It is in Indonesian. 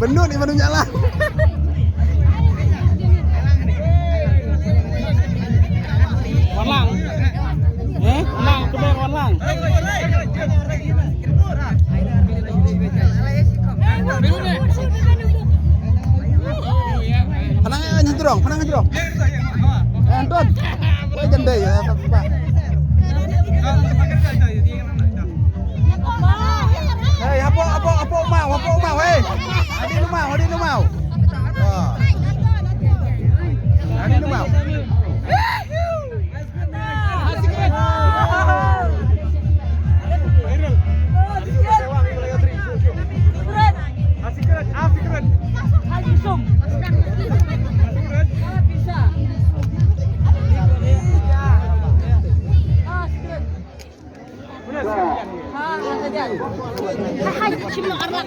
Bendut di Bandung jalan. Warlang. Warlang, coba warlang. Panang dong. Entut. Wah jendai ya, Pak. Hei, apa mau, hei. Adi lu mau. Wah. Adi lu mau. Hai, cuma karena